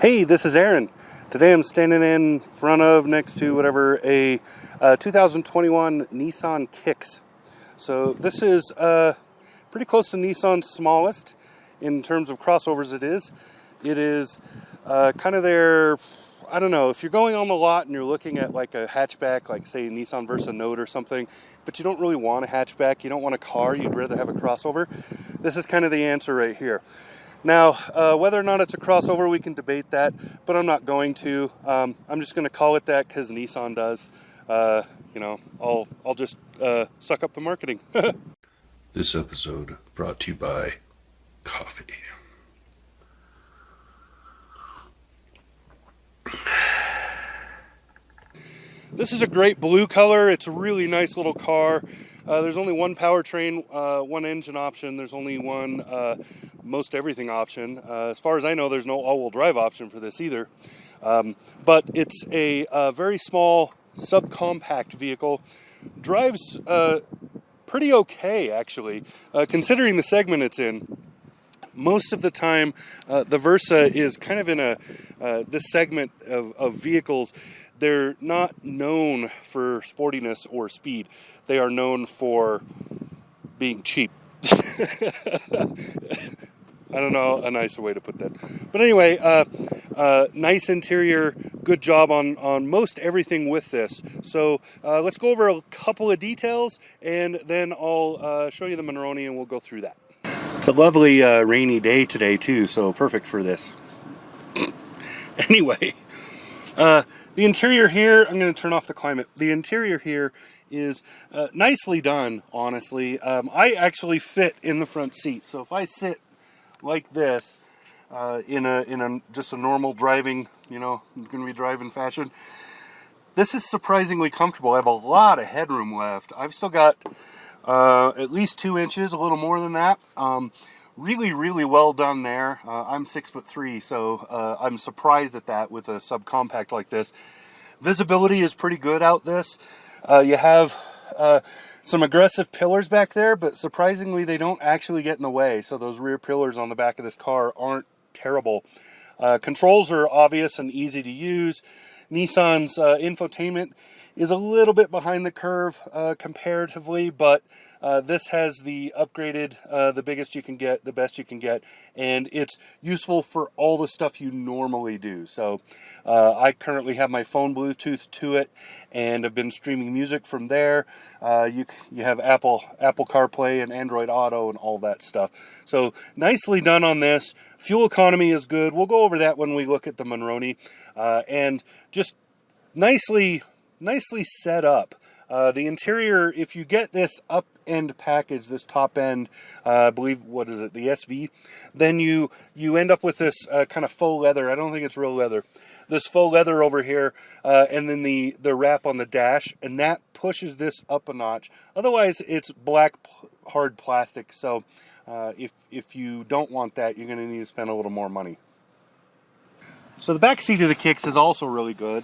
Hey, this is Aaron. Today I'm standing in front of, next to whatever, a 2021 Nissan Kicks. So this is pretty close to Nissan's smallest in terms of crossovers it is. It is kind of their, I don't know, if you're going on the lot and you're looking at like a hatchback, like say Nissan Versa Note or something, but you don't really want a hatchback, you don't want a car, you'd rather have a crossover, this is kind of the answer right here. Now, whether or not it's a crossover, we can debate that, but I'm not going to. I'm just going to call it that because Nissan does. I'll just suck up the marketing. This episode brought to you by coffee. This is a great blue color. It's a really nice little car. There's only one powertrain, one engine option. There's only one most everything option. As far as I know, there's no all-wheel drive option for this either. But it's a very small subcompact vehicle. Drives pretty okay, actually, considering the segment it's in. Most of the time, the Versa is kind of in this segment of vehicles. They're not known for sportiness or speed. They are known for being cheap. I don't know a nicer way to put that. But anyway, nice interior, good job on most everything with this. So let's go over a couple of details, and then I'll show you the Monroney, and we'll go through that. It's a lovely rainy day today, too, so perfect for this. Anyway, the interior here, I'm going to turn off the climate. The interior here is nicely done, honestly. I actually fit in the front seat. So if I sit like this in just a normal driving, going to be driving fashion, this is surprisingly comfortable. I have a lot of headroom left. I've still got at least 2 inches, a little more than that. Really, really well done there. I'm 6'3", so I'm surprised at that with a subcompact like this. Visibility is pretty good out this. You have some aggressive pillars back there, but surprisingly they don't actually get in the way. So those rear pillars on the back of this car aren't terrible. Controls are obvious and easy to use. Nissan's infotainment is a little bit behind the curve comparatively, but this has the upgraded, the biggest you can get, the best you can get, and it's useful for all the stuff you normally do. So I currently have my phone Bluetooth to it, and have been streaming music from there. You have Apple CarPlay and Android Auto and all that stuff. So nicely done on this. Fuel economy is good. We'll go over that when we look at the Monroney, and just nicely set up. The interior, if you get this up-end package, this top end, I believe, what is it, the SV, then you end up with this kind of faux leather. I don't think it's real leather. This faux leather over here, and then the wrap on the dash, and that pushes this up a notch. Otherwise, it's black hard plastic, so if you don't want that, you're going to need to spend a little more money. So the back seat of the Kicks is also really good.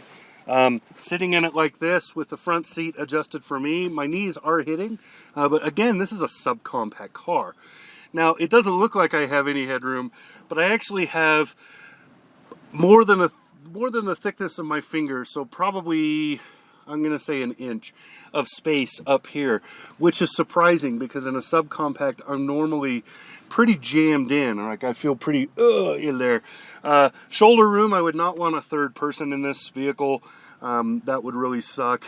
Sitting in it like this with the front seat adjusted for me, my knees are hitting, but again, this is a subcompact car. Now, it doesn't look like I have any headroom, but I actually have more than the thickness of my fingers, so probably, I'm going to say, an inch of space up here, which is surprising because in a subcompact, I'm normally pretty jammed in. Like, I feel pretty in there. Shoulder room, I would not want a third person in this vehicle. That would really suck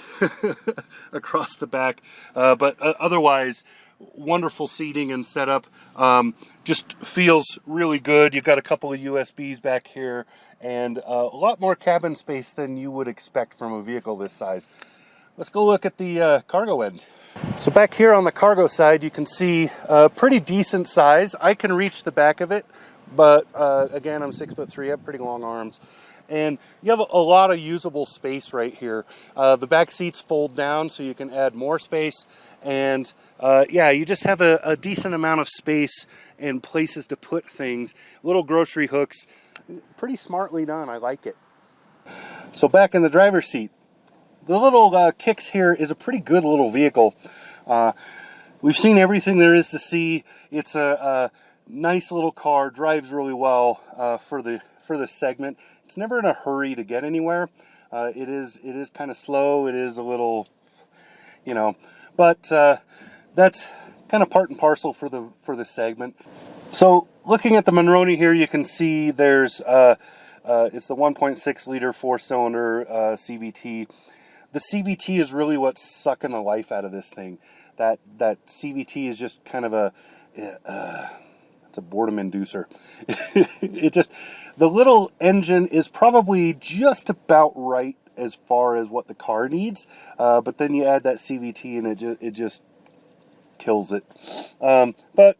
across the back. But otherwise, wonderful seating and setup. Just feels really good. You've got a couple of USBs back here and a lot more cabin space than you would expect from a vehicle this size. Let's go look at the cargo end. So back here on the cargo side, you can see a pretty decent size. I can reach the back of it, but again, I'm 6'3", I have pretty long arms. And you have a lot of usable space right here. The back seats fold down so you can add more space. And yeah, you just have a decent amount of space and places to put things. Little grocery hooks. Pretty smartly done. I like it. So back in the driver's seat. The little Kicks here is a pretty good little vehicle. We've seen everything there is to see. It's a Nice little car, drives really well for the segment. It's never in a hurry to get anywhere. It is kind of slow. It is a little, but that's kind of part and parcel for the segment. So looking at the Monroney here, you can see there's it's the 1.6 liter 4-cylinder CVT. The CVT is really what's sucking the life out of this thing. That CVT is just kind of it's a boredom inducer. The little engine is probably just about right as far as what the car needs, but then you add that CVT and it just kills it. But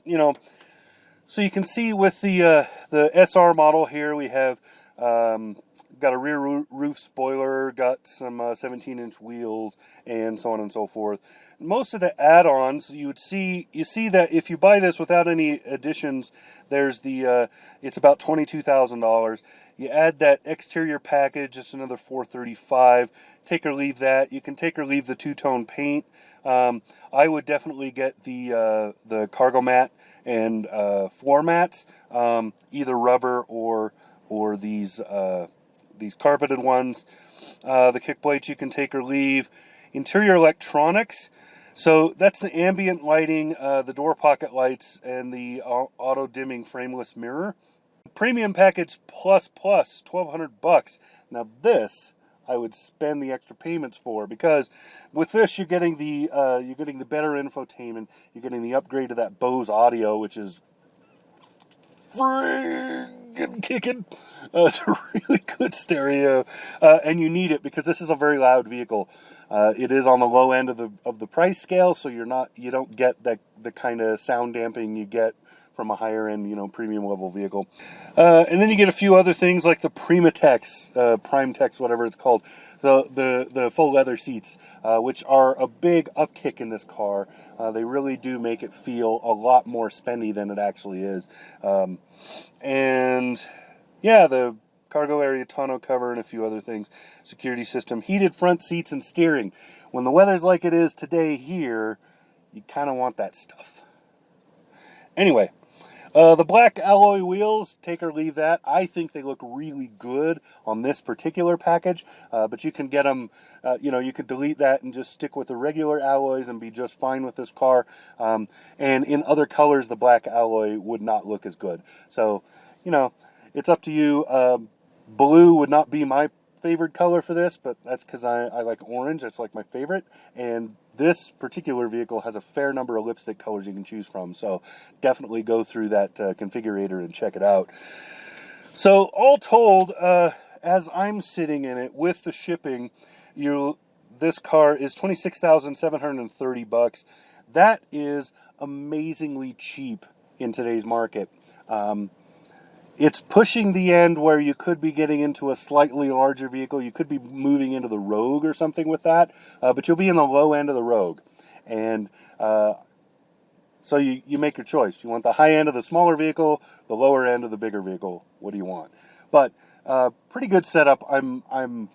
so you can see with the SR model here, we have got a rear roof spoiler, got some 17-inch wheels, and so on and so forth. Most of the add-ons, you see that if you buy this without any additions, there's it's about $22,000. You add that exterior package, it's another $435. Take or leave that. You can take or leave the two-tone paint. I would definitely get the cargo mat and floor mats, either rubber or these carpeted ones. The kick plates you can take or leave. Interior electronics. So that's the ambient lighting, the door pocket lights, and the auto dimming frameless mirror. Premium package plus $1,200. Now this I would spend the extra payments for, because with this you're getting the better infotainment. You're getting the upgrade to that Bose audio, which is friggin' kicking. It's a really good stereo, and you need it because this is a very loud vehicle. It is on the low end of the price scale, so you don't get the kind of sound damping you get from a higher end, premium level vehicle. And then you get a few other things like the Primetex, whatever it's called, the full leather seats, which are a big upkick in this car. They really do make it feel a lot more spendy than it actually is. And yeah, the cargo area tonneau cover and a few other things. Security system, heated front seats and steering. When the weather's like it is today here, you kind of want that stuff. Anyway, the black alloy wheels, take or leave that. I think they look really good on this particular package, but you can get them, you can delete that and just stick with the regular alloys and be just fine with this car. And in other colors, the black alloy would not look as good. So, it's up to you. Blue would not be my favorite color for this, but that's because I like orange. That's like my favorite. And this particular vehicle has a fair number of lipstick colors you can choose from. So definitely go through that configurator and check it out. So all told, as I'm sitting in it with the shipping, this car is $26,730. That is amazingly cheap in today's market. It's pushing the end where you could be getting into a slightly larger vehicle. You could be moving into the Rogue or something with that, but you'll be in the low end of the Rogue. And so you make your choice. You want the high end of the smaller vehicle, the lower end of the bigger vehicle. What do you want? But pretty good setup. I'm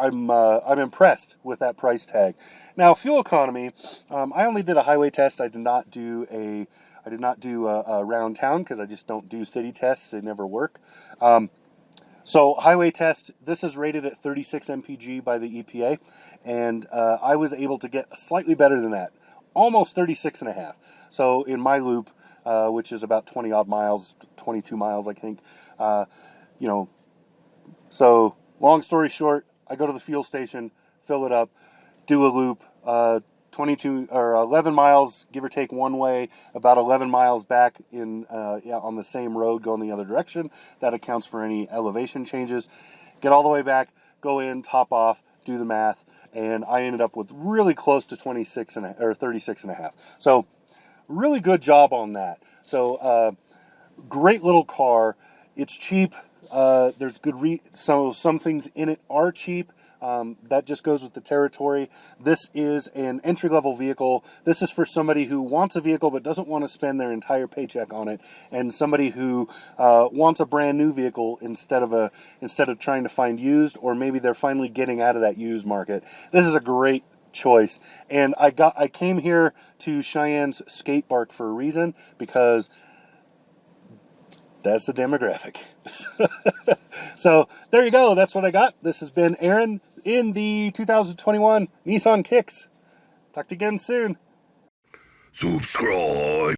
impressed with that price tag. Now, fuel economy. I only did a highway test. I did not do a round town because I just don't do city tests. They never work. So highway test, this is rated at 36 mpg by the EPA, and I was able to get slightly better than that, almost 36 and a half. So in my loop, which is about 20 odd miles, 22 miles, I think, so long story short, I go to the fuel station, fill it up, do a loop, 22 or 11 miles, give or take one way, about 11 miles back on the same road going the other direction. That accounts for any elevation changes. Get all the way back, go in, top off, do the math, and I ended up with really close to 36 and a half. So really good job on that. So great little car. It's cheap. There's good so some things in it are cheap. That just goes with the territory. This is an entry-level vehicle. This is for somebody who wants a vehicle but doesn't want to spend their entire paycheck on it, and somebody who wants a brand new vehicle instead of trying to find used, or maybe they're finally getting out of that used market. This is a great choice. And I came here to Cheyenne's skate park for a reason, because That's the demographic. So there you go. That's what I got. This has been Aaron in the 2021 Nissan Kicks. Talk to you again soon. Subscribe.